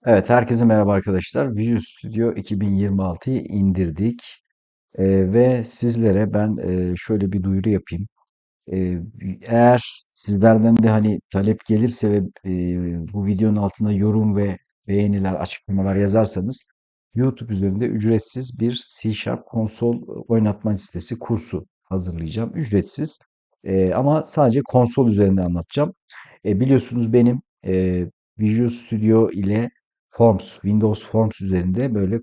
Evet, herkese merhaba arkadaşlar. Visual Studio 2026'yı indirdik. Ve sizlere ben şöyle bir duyuru yapayım. Ee, Eğer sizlerden de hani talep gelirse ve bu videonun altına yorum ve beğeniler, açıklamalar yazarsanız YouTube üzerinde ücretsiz bir C Sharp konsol oynatma listesi kursu hazırlayacağım. Ücretsiz. Ama sadece konsol üzerinde anlatacağım. Biliyorsunuz benim Visual Studio ile Windows Forms üzerinde böyle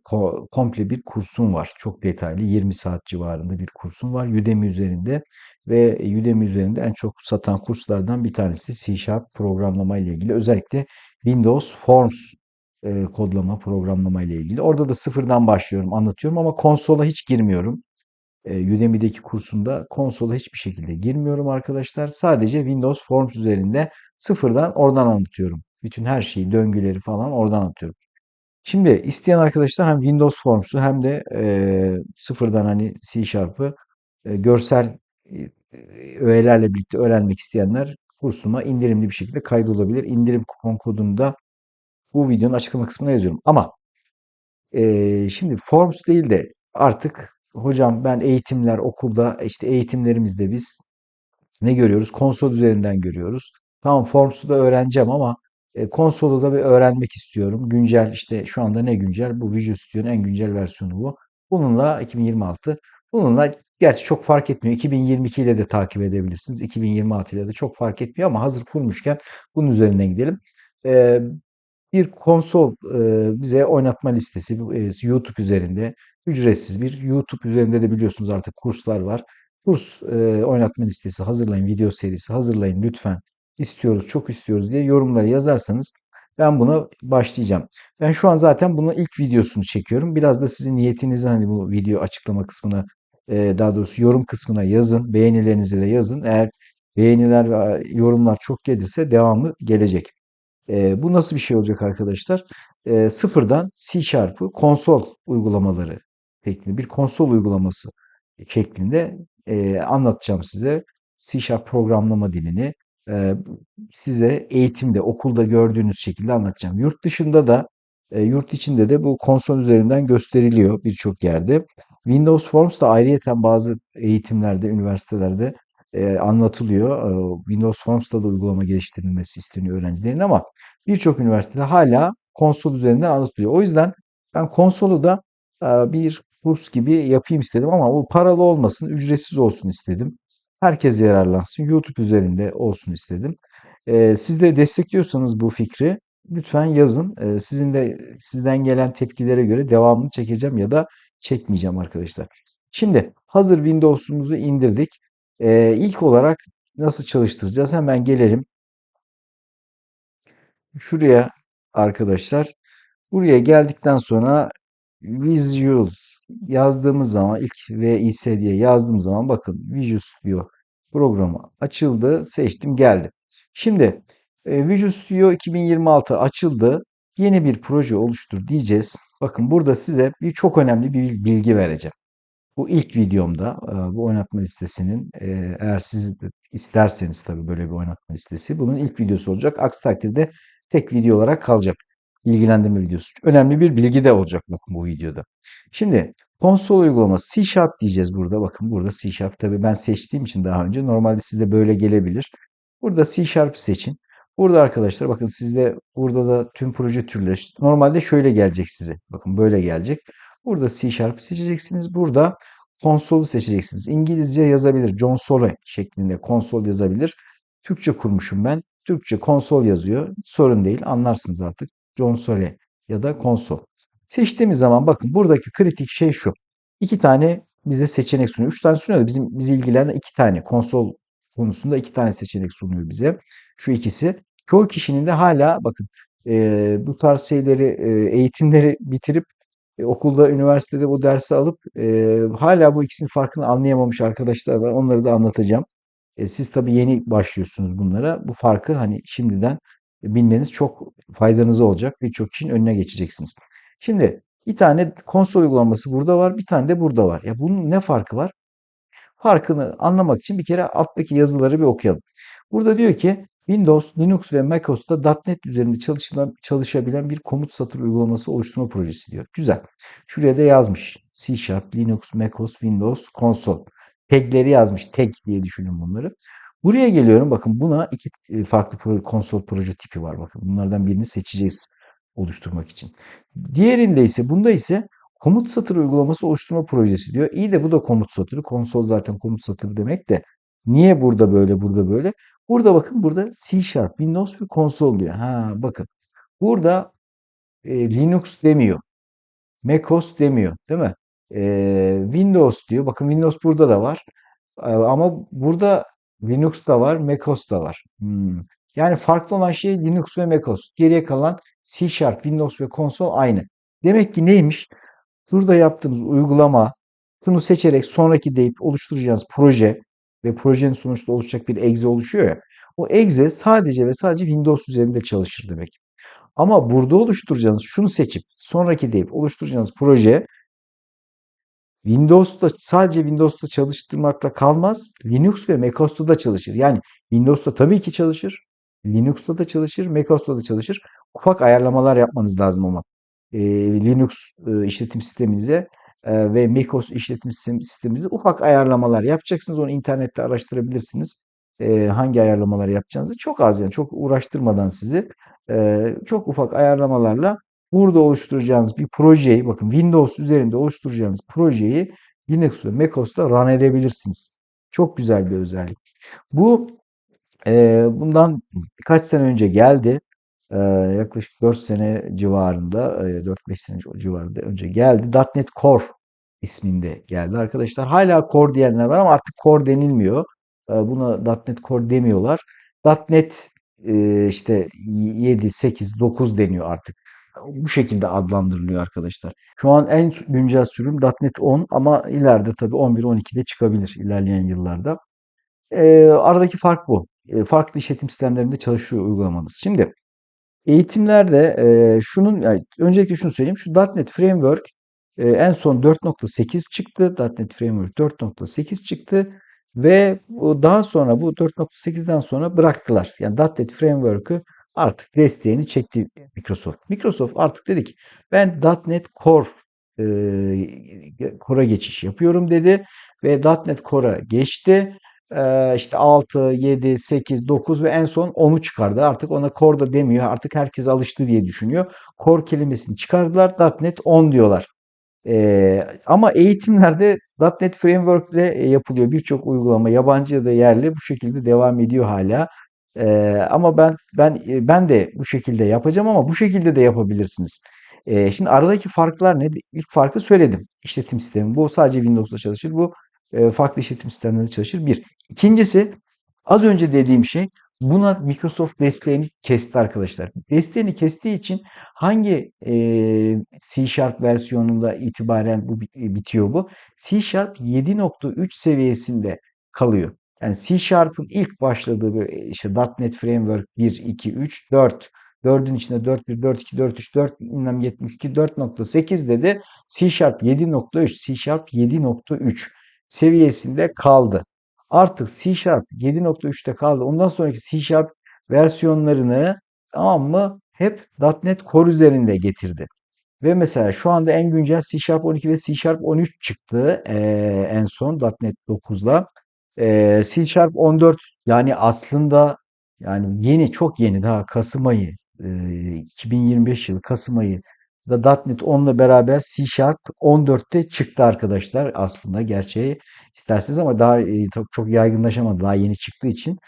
komple bir kursum var. Çok detaylı 20 saat civarında bir kursum var Udemy üzerinde ve Udemy üzerinde en çok satan kurslardan bir tanesi C Sharp programlama ile ilgili. Özellikle Windows Forms kodlama, programlama ile ilgili. Orada da sıfırdan başlıyorum, anlatıyorum ama konsola hiç girmiyorum. Udemy'deki kursunda konsola hiçbir şekilde girmiyorum arkadaşlar. Sadece Windows Forms üzerinde sıfırdan oradan anlatıyorum. Bütün her şeyi, döngüleri falan oradan anlatıyorum. Şimdi isteyen arkadaşlar hem Windows Forms'u hem de sıfırdan hani C Sharp'ı görsel öğelerle birlikte öğrenmek isteyenler kursuma indirimli bir şekilde kaydolabilir. İndirim kupon kodunu da bu videonun açıklama kısmına yazıyorum. Ama şimdi Forms değil de artık hocam ben eğitimler okulda işte eğitimlerimizde biz ne görüyoruz? Konsol üzerinden görüyoruz. Tamam Forms'u da öğreneceğim ama konsolu da bir öğrenmek istiyorum. Güncel işte şu anda ne güncel? Bu Visual Studio'nun en güncel versiyonu bu. Bununla 2026. Bununla gerçi çok fark etmiyor. 2022 ile de takip edebilirsiniz. 2026 ile de çok fark etmiyor ama hazır kurmuşken bunun üzerinden gidelim. E, Bir konsol bize oynatma listesi YouTube üzerinde ücretsiz bir YouTube üzerinde de biliyorsunuz artık kurslar var. Kurs oynatma listesi hazırlayın, video serisi hazırlayın lütfen. İstiyoruz, çok istiyoruz diye yorumları yazarsanız ben buna başlayacağım. Ben şu an zaten bunun ilk videosunu çekiyorum. Biraz da sizin niyetinizi hani bu video açıklama kısmına daha doğrusu yorum kısmına yazın. Beğenilerinizi de yazın. Eğer beğeniler ve yorumlar çok gelirse devamlı gelecek. Bu nasıl bir şey olacak arkadaşlar? Sıfırdan C Sharp'ı konsol uygulamaları şeklinde bir konsol uygulaması şeklinde anlatacağım size. C Sharp programlama dilini e, size eğitimde, okulda gördüğünüz şekilde anlatacağım. Yurt dışında da, yurt içinde de bu konsol üzerinden gösteriliyor birçok yerde. Windows Forms da ayrıyeten bazı eğitimlerde, üniversitelerde anlatılıyor. Windows Forms'ta da uygulama geliştirilmesi isteniyor öğrencilerin ama birçok üniversitede hala konsol üzerinden anlatılıyor. O yüzden ben konsolu da bir kurs gibi yapayım istedim ama bu paralı olmasın, ücretsiz olsun istedim. Herkes yararlansın, YouTube üzerinde olsun istedim. Siz de destekliyorsanız bu fikri lütfen yazın. Sizden gelen tepkilere göre devamını çekeceğim ya da çekmeyeceğim arkadaşlar. Şimdi hazır Windows'umuzu indirdik. İlk olarak nasıl çalıştıracağız? Hemen gelelim şuraya arkadaşlar. Buraya geldikten sonra Visual yazdığımız zaman ilk VIS diye yazdığım zaman bakın Visual Studio programı açıldı. Seçtim geldim. Şimdi Visual Studio 2026 açıldı. Yeni bir proje oluştur diyeceğiz. Bakın burada size çok önemli bir bilgi vereceğim. Bu ilk videomda bu oynatma listesinin eğer siz de isterseniz tabii böyle bir oynatma listesi bunun ilk videosu olacak. Aksi takdirde tek video olarak kalacak. Bilgilendirme videosu. Önemli bir bilgi de olacak bakın bu videoda. Şimdi konsol uygulaması C Sharp diyeceğiz burada. Bakın burada C Sharp tabii ben seçtiğim için daha önce normalde sizde böyle gelebilir. Burada C Sharp seçin. Burada arkadaşlar bakın sizde burada da tüm proje türleri normalde şöyle gelecek size. Bakın böyle gelecek. Burada C Sharp seçeceksiniz. Burada konsolu seçeceksiniz. İngilizce yazabilir. John Sole şeklinde konsol yazabilir. Türkçe kurmuşum ben. Türkçe konsol yazıyor. Sorun değil. Anlarsınız artık. John Sole ya da konsol. Seçtiğimiz zaman bakın buradaki kritik şey şu. İki tane bize seçenek sunuyor. Üç tane sunuyor da bizi ilgilenen iki tane. Konsol konusunda iki tane seçenek sunuyor bize. Şu ikisi. Çoğu kişinin de hala bakın bu tarz şeyleri eğitimleri bitirip okulda, üniversitede bu dersi alıp hala bu ikisinin farkını anlayamamış arkadaşlar var. Onları da anlatacağım. Siz tabii yeni başlıyorsunuz bunlara. Bu farkı hani şimdiden bilmeniz çok faydanıza olacak. Birçok kişinin önüne geçeceksiniz. Şimdi bir tane konsol uygulaması burada var, bir tane de burada var. Ya bunun ne farkı var? Farkını anlamak için bir kere alttaki yazıları bir okuyalım. Burada diyor ki Windows, Linux ve macOS'ta .NET üzerinde çalışabilen bir komut satır uygulaması oluşturma projesi diyor. Güzel. Şuraya da yazmış. C Sharp, Linux, macOS, Windows, konsol. Tagleri yazmış. Tag diye düşünün bunları. Buraya geliyorum. Bakın buna iki farklı konsol proje tipi var. Bakın bunlardan birini seçeceğiz oluşturmak için. Diğerinde ise bunda ise komut satır uygulaması oluşturma projesi diyor. İyi de bu da komut satırı. Konsol zaten komut satırı demek de. Niye burada böyle, burada böyle? Burada bakın burada C Sharp, Windows ve konsol diyor. Ha bakın. Burada Linux demiyor. macOS demiyor, değil mi? Windows diyor. Bakın Windows burada da var. Ama burada Linux da var, macOS da var. Yani farklı olan şey Linux ve macOS. Geriye kalan C Sharp, Windows ve konsol aynı. Demek ki neymiş? Şurada yaptığımız uygulama, şunu seçerek sonraki deyip oluşturacağınız proje ve projenin sonuçta oluşacak bir exe oluşuyor ya. O exe sadece ve sadece Windows üzerinde çalışır demek. Ama burada oluşturacağınız şunu seçip sonraki deyip oluşturacağınız proje Windows'ta sadece Windows'ta çalıştırmakla kalmaz. Linux ve macOS'ta da çalışır. Yani Windows'ta tabii ki çalışır. Linux'ta da çalışır, macOS'ta da çalışır. Ufak ayarlamalar yapmanız lazım ama. Linux işletim sisteminize ve macOS işletim sisteminize ufak ayarlamalar yapacaksınız. Onu internette araştırabilirsiniz. Hangi ayarlamaları yapacağınızı. Çok az yani çok uğraştırmadan sizi çok ufak ayarlamalarla burada oluşturacağınız bir projeyi, bakın Windows üzerinde oluşturacağınız projeyi Linux ve macOS'ta run edebilirsiniz. Çok güzel bir özellik. Bu bundan birkaç sene önce geldi. Yaklaşık 4 sene civarında, 4-5 sene civarında önce geldi. .NET Core isminde geldi arkadaşlar. Hala Core diyenler var ama artık Core denilmiyor. Buna .NET Core demiyorlar. .NET işte 7, 8, 9 deniyor artık. Bu şekilde adlandırılıyor arkadaşlar. Şu an en güncel sürüm .NET 10 ama ileride tabii 11, 12 de çıkabilir ilerleyen yıllarda. Aradaki fark bu. Farklı işletim sistemlerinde çalışıyor uygulamanız. Şimdi eğitimlerde yani öncelikle şunu söyleyeyim. Şu .NET Framework en son 4.8 çıktı. .NET Framework 4.8 çıktı ve daha sonra bu 4.8'den sonra bıraktılar. Yani .NET Framework'ı artık desteğini çekti Microsoft. Microsoft artık dedi ki ben .NET Core Core'a geçiş yapıyorum dedi ve .NET Core'a geçti. İşte 6, 7, 8, 9 ve en son 10'u çıkardı. Artık ona core da demiyor. Artık herkes alıştı diye düşünüyor. Core kelimesini çıkardılar. .NET 10 diyorlar. Ama eğitimlerde .NET Framework ile yapılıyor. Birçok uygulama yabancı ya da yerli bu şekilde devam ediyor hala. Ama ben de bu şekilde yapacağım ama bu şekilde de yapabilirsiniz. Şimdi aradaki farklar ne? İlk farkı söyledim. İşletim sistemi. Bu sadece Windows'ta çalışır. Bu farklı işletim sistemlerinde çalışır. Bir. İkincisi az önce dediğim şey buna Microsoft desteğini kesti arkadaşlar. Desteğini kestiği için hangi C Sharp versiyonunda itibaren bu bitiyor bu? C Sharp 7.3 seviyesinde kalıyor. Yani C Sharp'ın ilk başladığı böyle işte .NET Framework 1, 2, 3, 4. 4'ün içinde 4.1, 4.2, 4.3, 4 bilmem 72, 4.8'de de C Sharp 7.3, C Sharp 7.3 seviyesinde kaldı. Artık C Sharp 7.3'te kaldı. Ondan sonraki C Sharp versiyonlarını tamam mı hep .NET Core üzerinde getirdi. Ve mesela şu anda en güncel C Sharp 12 ve C Sharp 13 çıktı en son .NET 9'la. C Sharp 14 yani aslında yani yeni çok yeni daha Kasım ayı 2025 yılı Kasım ayı da .NET 10'la beraber C Sharp 14'te çıktı arkadaşlar aslında gerçeği isterseniz ama daha çok yaygınlaşamadı daha yeni çıktığı için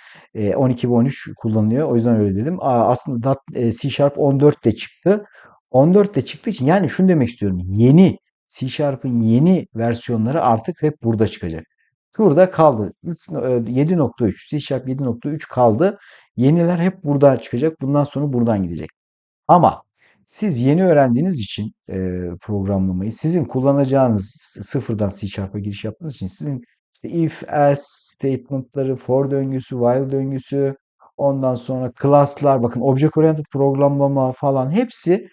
12 ve 13 kullanılıyor o yüzden öyle dedim. Aslında C Sharp 14 de çıktı. 14 de çıktığı için yani şunu demek istiyorum. Yeni C Sharp'ın yeni versiyonları artık hep burada çıkacak. Şurada kaldı. 7.3 C Sharp 7.3 kaldı. Yeniler hep buradan çıkacak. Bundan sonra buradan gidecek. Ama siz yeni öğrendiğiniz için programlamayı, sizin kullanacağınız sıfırdan C Sharp'a giriş yaptığınız için sizin işte if, else statement'ları, for döngüsü, while döngüsü, ondan sonra class'lar, bakın object oriented programlama falan hepsi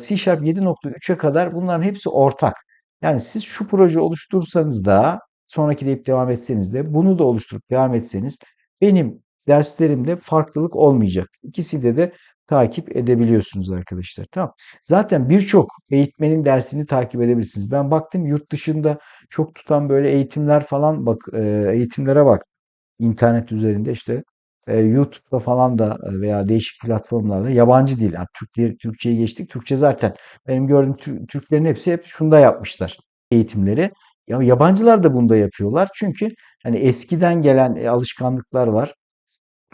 C Sharp 7.3'e kadar bunların hepsi ortak. Yani siz şu proje oluşturursanız da sonraki deyip devam etseniz de bunu da oluşturup devam etseniz benim derslerimde farklılık olmayacak. İkisi de takip edebiliyorsunuz arkadaşlar. Tamam. Zaten birçok eğitmenin dersini takip edebilirsiniz. Ben baktım yurt dışında çok tutan böyle eğitimler falan eğitimlere bak. İnternet üzerinde işte YouTube'da falan da veya değişik platformlarda yabancı dil. Yani Türkçe'yi geçtik. Türkçe zaten benim gördüğüm Türklerin hepsi hep şunda yapmışlar eğitimleri. Ya yabancılar da bunda yapıyorlar. Çünkü hani eskiden gelen alışkanlıklar var.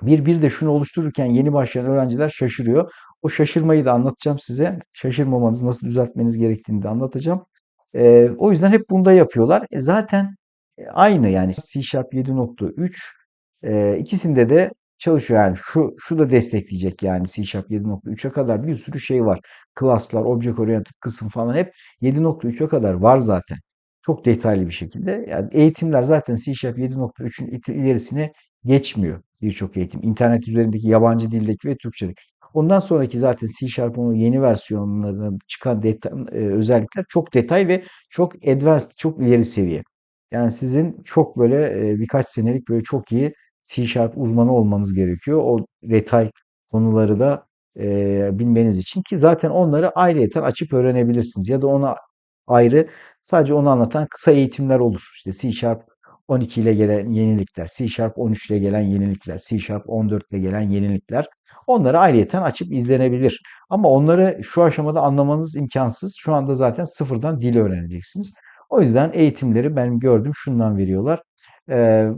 Bir de şunu oluştururken yeni başlayan öğrenciler şaşırıyor. O şaşırmayı da anlatacağım size. Şaşırmamanızı nasıl düzeltmeniz gerektiğini de anlatacağım. O yüzden hep bunda yapıyorlar. Zaten aynı yani C Sharp 7.3 ikisinde de çalışıyor. Yani şu da destekleyecek yani C Sharp 7.3'e kadar bir sürü şey var. Class'lar, Object Oriented kısım falan hep 7.3'e kadar var zaten. Çok detaylı bir şekilde. Yani eğitimler zaten C Sharp 7.3'ün ilerisine geçmiyor birçok eğitim. İnternet üzerindeki yabancı dildeki ve Türkçedeki. Ondan sonraki zaten C Sharp'ın yeni versiyonlarında çıkan özellikler çok detay ve çok advanced, çok ileri seviye. Yani sizin çok böyle birkaç senelik böyle çok iyi C Sharp uzmanı olmanız gerekiyor. O detay konuları da bilmeniz için ki zaten onları ayrıyeten açıp öğrenebilirsiniz. Ya da ona ayrı sadece onu anlatan kısa eğitimler olur. İşte C Sharp 12 ile gelen yenilikler, C Sharp 13 ile gelen yenilikler, C Sharp 14 ile gelen yenilikler. Onları ayrıyeten açıp izlenebilir. Ama onları şu aşamada anlamanız imkansız. Şu anda zaten sıfırdan dil öğreneceksiniz. O yüzden eğitimleri benim gördüm şundan veriyorlar.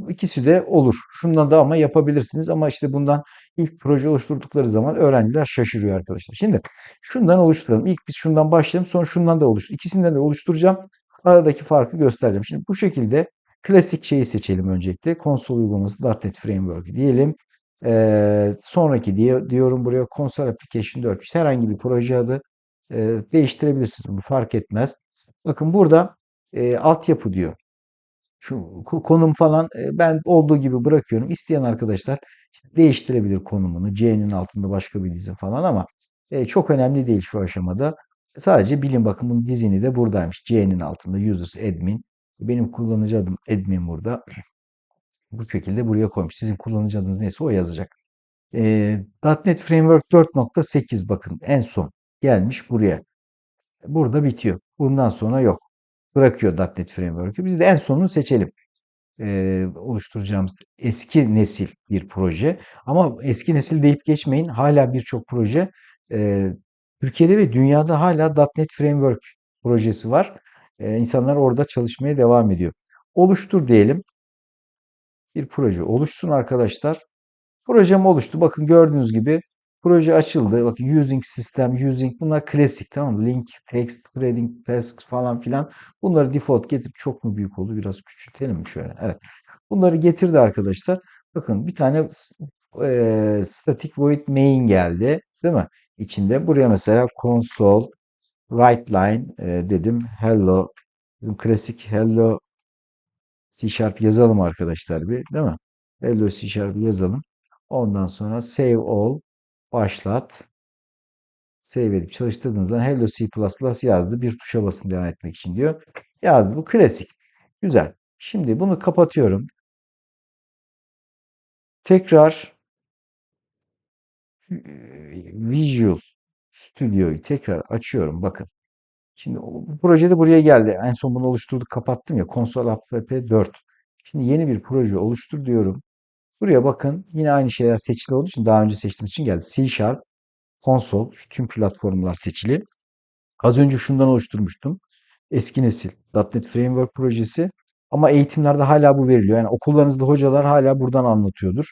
İkisi de olur. Şundan da ama yapabilirsiniz. Ama işte bundan ilk proje oluşturdukları zaman öğrenciler şaşırıyor arkadaşlar. Şimdi şundan oluşturalım. İlk biz şundan başlayalım. Sonra şundan da oluştur. İkisinden de oluşturacağım. Aradaki farkı göstereceğim. Şimdi bu şekilde klasik şeyi seçelim öncelikle. Konsol uygulaması .NET Framework diyelim. Sonraki diyorum buraya Console Application 4. Herhangi bir proje adı değiştirebilirsiniz. Bunu fark etmez. Bakın burada altyapı diyor. Şu konum falan ben olduğu gibi bırakıyorum. İsteyen arkadaşlar işte değiştirebilir konumunu. C'nin altında başka bir dizi falan ama çok önemli değil şu aşamada. Sadece bilin bakın bunun dizini de buradaymış. C'nin altında users admin. Benim kullanıcı adım admin burada. Bu şekilde buraya koymuş. Sizin kullanıcı adınız neyse o yazacak. .NET Framework 4.8 bakın en son gelmiş buraya. Burada bitiyor. Bundan sonra yok. Bırakıyor .NET Framework'ü. Biz de en sonunu seçelim. Oluşturacağımız eski nesil bir proje. Ama eski nesil deyip geçmeyin. Hala birçok proje e, Türkiye'de ve dünyada hala .NET Framework projesi var. İnsanlar orada çalışmaya devam ediyor. Oluştur diyelim. Bir proje oluşsun arkadaşlar. Projem oluştu. Bakın gördüğünüz gibi proje açıldı. Bakın using system, using bunlar klasik tamam mı? Link, text, threading, tasks falan filan. Bunları default getirip çok mu büyük oldu? Biraz küçültelim mi şöyle? Evet. Bunları getirdi arkadaşlar. Bakın bir tane static void main geldi. Değil mi? İçinde buraya mesela console, write line dedim. Hello. Dedim, klasik hello C Sharp yazalım arkadaşlar bir. Değil mi? Hello C Sharp yazalım. Ondan sonra save all. Başlat. Save edip çalıştırdığınız zaman Hello C++ yazdı. Bir tuşa basın devam etmek için diyor. Yazdı. Bu klasik. Güzel. Şimdi bunu kapatıyorum. Tekrar Visual Studio'yu tekrar açıyorum. Bakın. Şimdi bu projede buraya geldi. En son bunu oluşturduk, kapattım ya. Console App 4. Şimdi yeni bir proje oluştur diyorum. Buraya bakın. Yine aynı şeyler seçili olduğu için daha önce seçtiğim için geldi. C Sharp, Console, şu tüm platformlar seçili. Az önce şundan oluşturmuştum. Eski nesil .NET Framework projesi. Ama eğitimlerde hala bu veriliyor. Yani okullarınızda hocalar hala buradan anlatıyordur.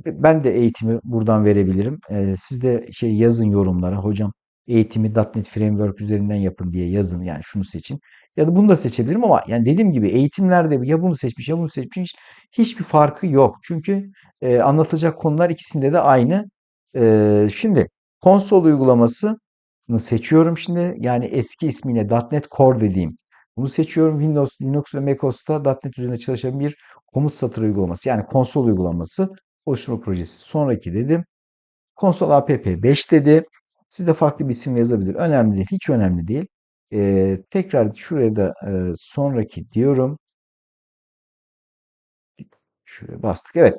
Ben de eğitimi buradan verebilirim. Siz de şey yazın yorumlara. Hocam eğitimi .NET Framework üzerinden yapın diye yazın. Yani şunu seçin. Ya da bunu da seçebilirim ama yani dediğim gibi eğitimlerde ya bunu seçmiş ya bunu seçmiş hiçbir farkı yok. Çünkü anlatacak konular ikisinde de aynı. Şimdi konsol uygulaması seçiyorum şimdi. Yani eski ismiyle .NET Core dediğim. Bunu seçiyorum. Windows, Linux ve macOS'ta .NET üzerinde çalışan bir komut satır uygulaması. Yani konsol uygulaması oluşturma projesi. Sonraki dedim. Konsol app 5 dedi. Siz de farklı bir isim yazabilir. Önemli değil. Hiç önemli değil. Tekrar şuraya da sonraki diyorum. Şuraya bastık. Evet.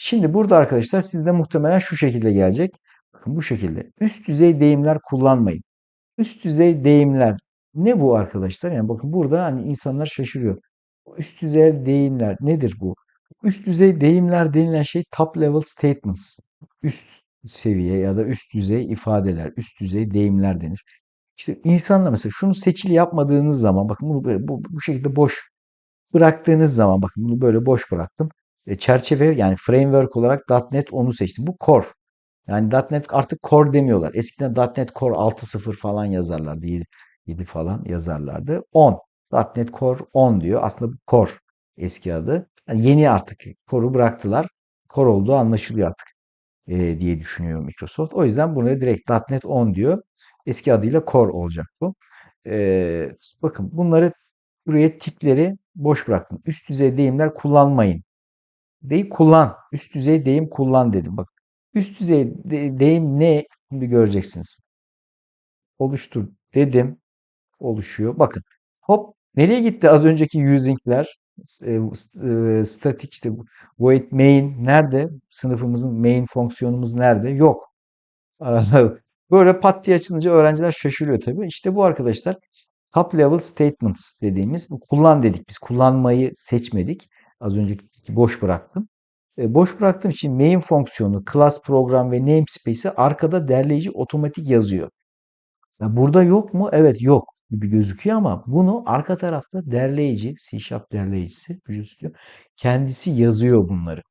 Şimdi burada arkadaşlar sizde muhtemelen şu şekilde gelecek. Bakın bu şekilde. Üst düzey deyimler kullanmayın. Üst düzey deyimler. Ne bu arkadaşlar? Yani bakın burada hani insanlar şaşırıyor. Üst düzey deyimler nedir bu? Üst düzey deyimler denilen şey top level statements. Üst seviye ya da üst düzey ifadeler, üst düzey deyimler denir. İşte insanlar mesela şunu seçili yapmadığınız zaman bakın bunu bu şekilde boş bıraktığınız zaman bakın bunu böyle boş bıraktım. Çerçeve yani framework olarak .NET 10'u seçtim. Bu core. Yani .NET artık Core demiyorlar. Eskiden .NET Core 6.0 falan yazarlardı. 7 falan yazarlardı. 10. .NET Core 10 diyor. Aslında Core eski adı. Yani yeni artık Core'u bıraktılar. Core olduğu anlaşılıyor artık diye düşünüyor Microsoft. O yüzden buraya direkt .NET 10 diyor. Eski adıyla Core olacak bu. E, bakın bunları buraya tikleri boş bıraktım. Üst düzey deyimler kullanmayın. Deyim kullan. Üst düzey deyim kullan dedim. Bak. Üst düzey deyim ne? Şimdi göreceksiniz. Oluştur dedim. Oluşuyor. Bakın. Hop. Nereye gitti az önceki using'ler? Static işte void main nerede? Sınıfımızın main fonksiyonumuz nerede? Yok. Böyle pat diye açılınca öğrenciler şaşırıyor tabii. İşte bu arkadaşlar top level statements dediğimiz bu kullan dedik. Biz kullanmayı seçmedik. Az önceki boş bıraktım. Boş bıraktığım için main fonksiyonu, class program ve namespace'i arkada derleyici otomatik yazıyor. Ya burada yok mu? Evet yok gibi gözüküyor ama bunu arka tarafta derleyici, C# derleyicisi Visual Studio kendisi yazıyor bunları.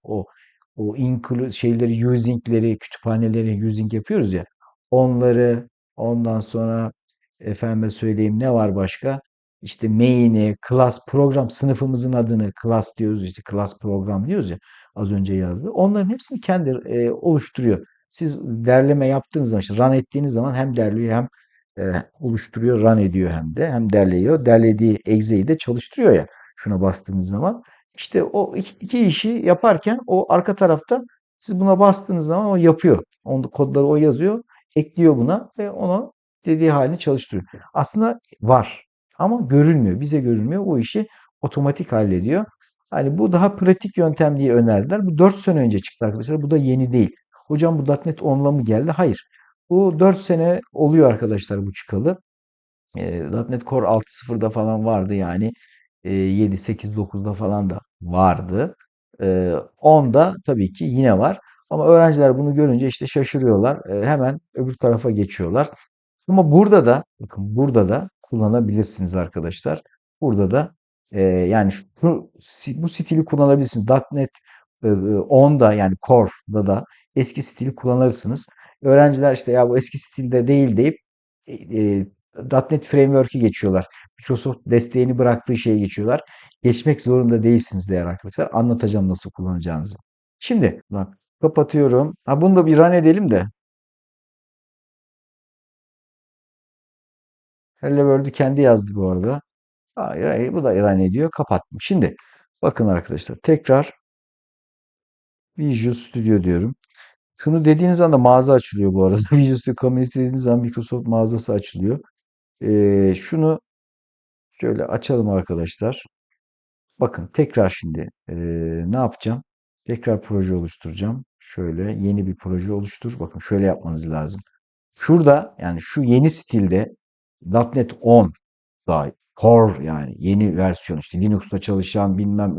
O include şeyleri, using'leri, kütüphaneleri using yapıyoruz ya. Onları ondan sonra efendime söyleyeyim ne var başka? İşte main'i, class program sınıfımızın adını class diyoruz işte class program diyoruz ya az önce yazdı. Onların hepsini kendi oluşturuyor. Siz derleme yaptığınız zaman, işte run ettiğiniz zaman hem derliyor hem oluşturuyor, run ediyor hem derliyor. Derlediği exe'yi de çalıştırıyor ya şuna bastığınız zaman. İşte o iki işi yaparken o arka tarafta siz buna bastığınız zaman o yapıyor. Onun kodları o yazıyor, ekliyor buna ve onu dediği halini çalıştırıyor. Aslında var ama görünmüyor. Bize görünmüyor. O işi otomatik hallediyor. Hani bu daha pratik yöntem diye önerdiler. Bu 4 sene önce çıktı arkadaşlar. Bu da yeni değil. Hocam bu .NET 10'la mı geldi? Hayır. Bu 4 sene oluyor arkadaşlar bu çıkalı. .NET Core 6.0'da falan vardı yani. 7, 8, 9'da falan da vardı. 10'da tabii ki yine var. Ama öğrenciler bunu görünce işte şaşırıyorlar. Hemen öbür tarafa geçiyorlar. Ama burada da bakın burada da kullanabilirsiniz arkadaşlar. Burada da yani bu stili kullanabilirsiniz. .NET 10'da yani Core'da da eski stili kullanırsınız. Öğrenciler işte ya bu eski stilde değil deyip e, e, .NET Framework'ü geçiyorlar. Microsoft desteğini bıraktığı şeye geçiyorlar. Geçmek zorunda değilsiniz değerli arkadaşlar. Anlatacağım nasıl kullanacağınızı. Şimdi bak kapatıyorum. Ha bunu da bir run edelim de. Hello World'ü kendi yazdı bu arada. Hayır, hayır, bu da run ediyor. Kapattım. Şimdi bakın arkadaşlar tekrar Visual Studio diyorum. Şunu dediğiniz anda mağaza açılıyor bu arada. Visual Studio Community dediğiniz zaman Microsoft mağazası açılıyor. Şunu şöyle açalım arkadaşlar. Bakın tekrar şimdi ne yapacağım? Tekrar proje oluşturacağım. Şöyle yeni bir proje oluştur. Bakın şöyle yapmanız lazım. Şurada yani şu yeni stilde .NET 10 daha Core yani yeni versiyon işte Linux'ta çalışan bilmem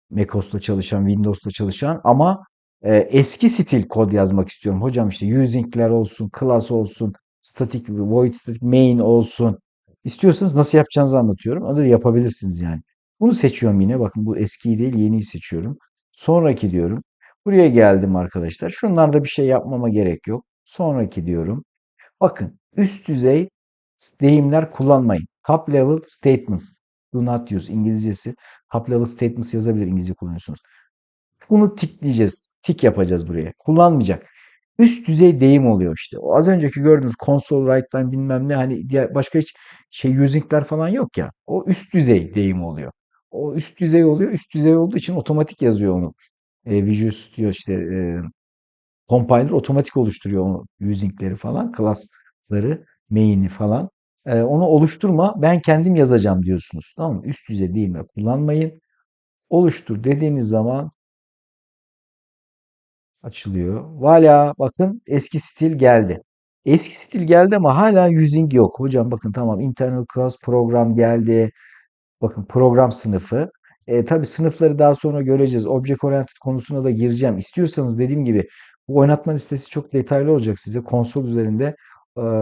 macOS'ta çalışan Windows'ta çalışan ama eski stil kod yazmak istiyorum. Hocam işte using'ler olsun, class olsun, static void static main olsun. İstiyorsanız nasıl yapacağınızı anlatıyorum. Onu da yapabilirsiniz yani. Bunu seçiyorum yine. Bakın bu eskiyi değil yeniyi seçiyorum. Sonraki diyorum. Buraya geldim arkadaşlar. Şunlarda bir şey yapmama gerek yok. Sonraki diyorum. Bakın üst düzey deyimler kullanmayın. Top level statements. Do not use. İngilizcesi top level statements yazabilir İngilizce kullanıyorsunuz. Bunu tikleyeceğiz. Tik yapacağız buraya. Kullanmayacak. Üst düzey deyim oluyor işte. O az önceki gördüğünüz console write'dan bilmem ne hani diğer başka hiç şey using'ler falan yok ya. O üst düzey deyim oluyor. O üst düzey oluyor. Üst düzey olduğu için otomatik yazıyor onu. Visual Studio işte compiler otomatik oluşturuyor o using'leri falan, class'ları, main'i falan. Onu oluşturma, ben kendim yazacağım diyorsunuz. Tamam mı? Üst düzey deyimler kullanmayın. Oluştur dediğiniz zaman Açılıyor. Voilà bakın eski stil geldi. Eski stil geldi ama hala using yok. Hocam bakın tamam internal class program geldi. Bakın program sınıfı. Tabii sınıfları daha sonra göreceğiz. Object Oriented konusuna da gireceğim. İstiyorsanız dediğim gibi bu oynatma listesi çok detaylı olacak size. Konsol üzerinde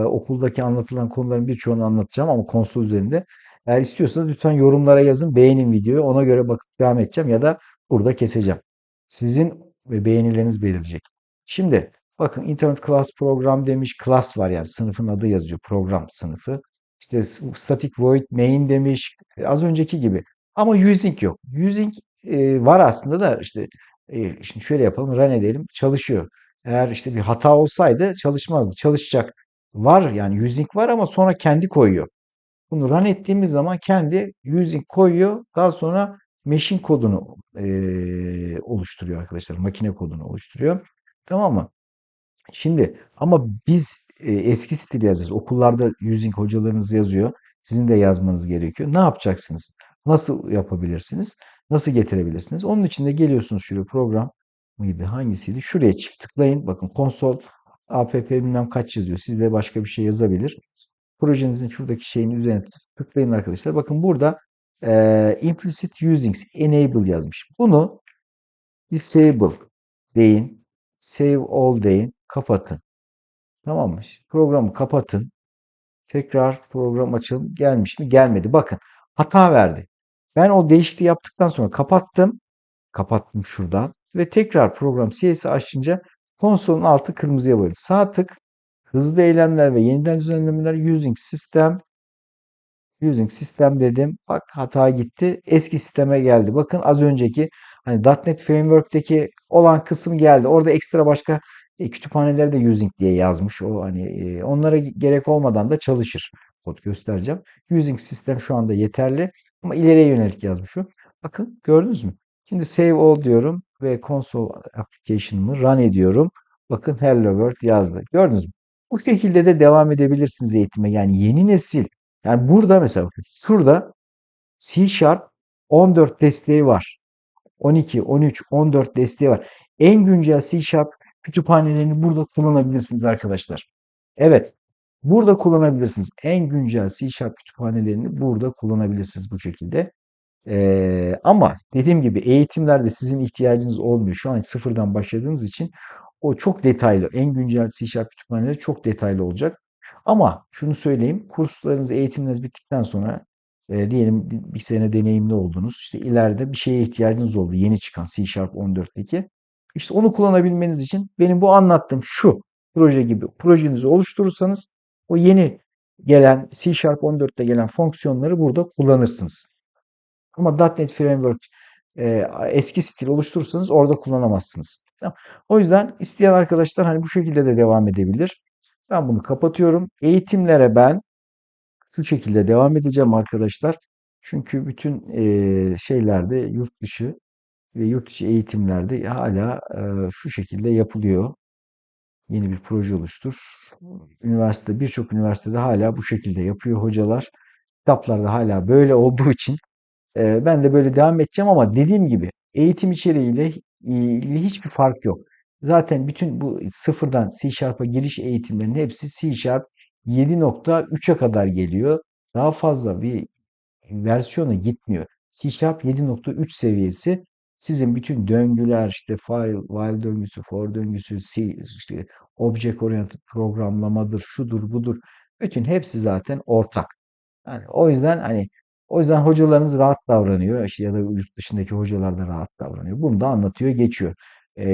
okuldaki anlatılan konuların birçoğunu anlatacağım ama konsol üzerinde. Eğer istiyorsanız lütfen yorumlara yazın. Beğenin videoyu. Ona göre bakıp devam edeceğim ya da burada keseceğim. Sizin ve beğenileriniz belirleyecek. Şimdi bakın Internet Class Program demiş. Class var yani sınıfın adı yazıyor. Program sınıfı. İşte static void main demiş. Az önceki gibi. Ama using yok. Using var aslında da işte şimdi şöyle yapalım. Run edelim. Çalışıyor. Eğer işte bir hata olsaydı çalışmazdı. Çalışacak. Var yani using var ama sonra kendi koyuyor. Bunu run ettiğimiz zaman kendi using koyuyor. Daha sonra machine kodunu oluşturuyor arkadaşlar. Makine kodunu oluşturuyor. Tamam mı? Şimdi ama biz eski stil yazacağız. Okullarda using hocalarınız yazıyor. Sizin de yazmanız gerekiyor. Ne yapacaksınız? Nasıl yapabilirsiniz? Nasıl getirebilirsiniz? Onun için de geliyorsunuz şuraya program mıydı? Hangisiydi? Şuraya çift tıklayın. Bakın konsol app bilmem kaç yazıyor. Siz de başka bir şey yazabilir. Projenizin şuradaki şeyin üzerine tıklayın arkadaşlar. Bakın burada implicit usings enable yazmış. Bunu disable deyin. Save all deyin. Kapatın. Tamam mı? Programı kapatın. Tekrar program açalım. Gelmiş mi? Gelmedi. Bakın hata verdi. Ben o değişikliği yaptıktan sonra kapattım. Kapattım şuradan. Ve tekrar program CS'i açınca konsolun altı kırmızıya boyadı. Sağ tık hızlı eylemler ve yeniden düzenlemeler using system. Using sistem dedim. Bak hata gitti. Eski sisteme geldi. Bakın az önceki hani .NET Framework'teki olan kısım geldi. Orada ekstra başka kütüphaneleri de using diye yazmış. O hani onlara gerek olmadan da çalışır. Kod göstereceğim. Using sistem şu anda yeterli ama ileriye yönelik yazmış o. Bakın gördünüz mü? Şimdi save all diyorum ve console application'ımı run ediyorum. Bakın hello world yazdı. Gördünüz mü? Bu şekilde de devam edebilirsiniz eğitime. Yani yeni nesil yani burada mesela bakın şurada C Sharp 14 desteği var. 12, 13, 14 desteği var. En güncel C Sharp kütüphanelerini burada kullanabilirsiniz arkadaşlar. Evet, burada kullanabilirsiniz. En güncel C Sharp kütüphanelerini burada kullanabilirsiniz bu şekilde. Ama dediğim gibi eğitimlerde sizin ihtiyacınız olmuyor. Şu an sıfırdan başladığınız için o çok detaylı. En güncel C Sharp kütüphaneleri çok detaylı olacak. Ama şunu söyleyeyim. Kurslarınız, eğitimleriniz bittikten sonra diyelim bir sene deneyimli oldunuz. İşte ileride bir şeye ihtiyacınız oldu. Yeni çıkan C Sharp 14'teki. İşte onu kullanabilmeniz için benim bu anlattığım şu proje gibi projenizi oluşturursanız o yeni gelen C Sharp 14'te gelen fonksiyonları burada kullanırsınız. Ama .NET Framework eski stil oluşturursanız orada kullanamazsınız. Tamam. O yüzden isteyen arkadaşlar hani bu şekilde de devam edebilir. Ben bunu kapatıyorum. Eğitimlere ben şu şekilde devam edeceğim arkadaşlar. Çünkü bütün şeylerde yurt dışı ve yurt içi eğitimlerde hala şu şekilde yapılıyor. Yeni bir proje oluştur. Üniversite birçok üniversitede hala bu şekilde yapıyor hocalar. Kitaplarda hala böyle olduğu için ben de böyle devam edeceğim ama dediğim gibi eğitim içeriğiyle hiçbir fark yok. Zaten bütün bu sıfırdan C Sharp'a giriş eğitimlerinin hepsi C Sharp 7.3'e kadar geliyor. Daha fazla bir versiyona gitmiyor. C Sharp 7.3 seviyesi sizin bütün döngüler işte while döngüsü, for döngüsü, işte object oriented programlamadır, şudur budur. Bütün hepsi zaten ortak. Yani o yüzden hani o yüzden hocalarınız rahat davranıyor. İşte ya da yurt dışındaki hocalar da rahat davranıyor. Bunu da anlatıyor, geçiyor.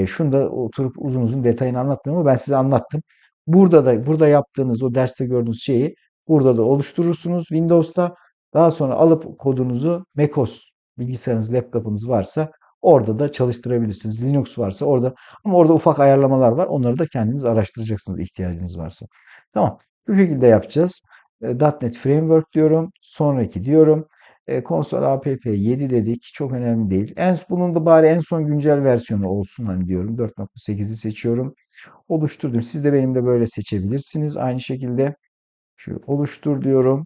Şunu da oturup uzun uzun detayını anlatmıyorum ama ben size anlattım. Burada yaptığınız o derste gördüğünüz şeyi burada da oluşturursunuz Windows'ta. Daha sonra alıp kodunuzu macOS bilgisayarınız, laptopunuz varsa orada da çalıştırabilirsiniz. Linux varsa orada ama orada ufak ayarlamalar var. Onları da kendiniz araştıracaksınız ihtiyacınız varsa. Tamam. Bu şekilde yapacağız. .NET Framework diyorum. Sonraki diyorum. Console app 7 dedik. Çok önemli değil. Bunun da bari en son güncel versiyonu olsun hani diyorum. 4.8'i seçiyorum. Oluşturdum. Siz de benim de böyle seçebilirsiniz. Aynı şekilde şu oluştur diyorum.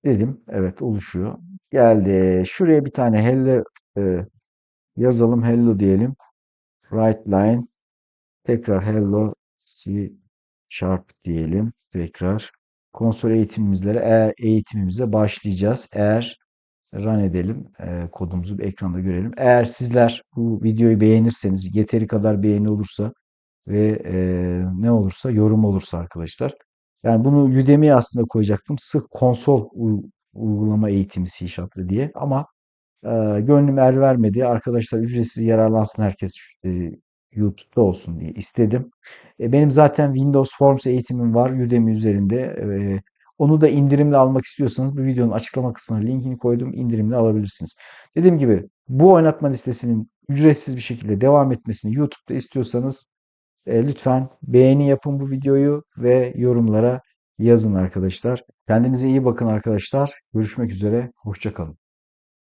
Dedim. Evet oluşuyor. Geldi. Şuraya bir tane hello yazalım. Hello diyelim. write line, tekrar hello C Sharp diyelim. Tekrar konsol eğitimimize başlayacağız. Eğer run edelim. Kodumuzu bir ekranda görelim. Eğer sizler bu videoyu beğenirseniz, yeteri kadar beğeni olursa ve ne olursa, yorum olursa arkadaşlar. Yani bunu Udemy'ye aslında koyacaktım. Sırf konsol uygulama eğitimi C Sharp'lı diye. Ama gönlüm el vermedi. Arkadaşlar ücretsiz yararlansın herkes YouTube'da olsun diye istedim. Benim zaten Windows Forms eğitimim var Udemy üzerinde. Onu da indirimli almak istiyorsanız bu videonun açıklama kısmına linkini koydum. İndirimli alabilirsiniz. Dediğim gibi bu oynatma listesinin ücretsiz bir şekilde devam etmesini YouTube'da istiyorsanız lütfen beğeni yapın bu videoyu ve yorumlara yazın arkadaşlar. Kendinize iyi bakın arkadaşlar. Görüşmek üzere. Hoşça kalın.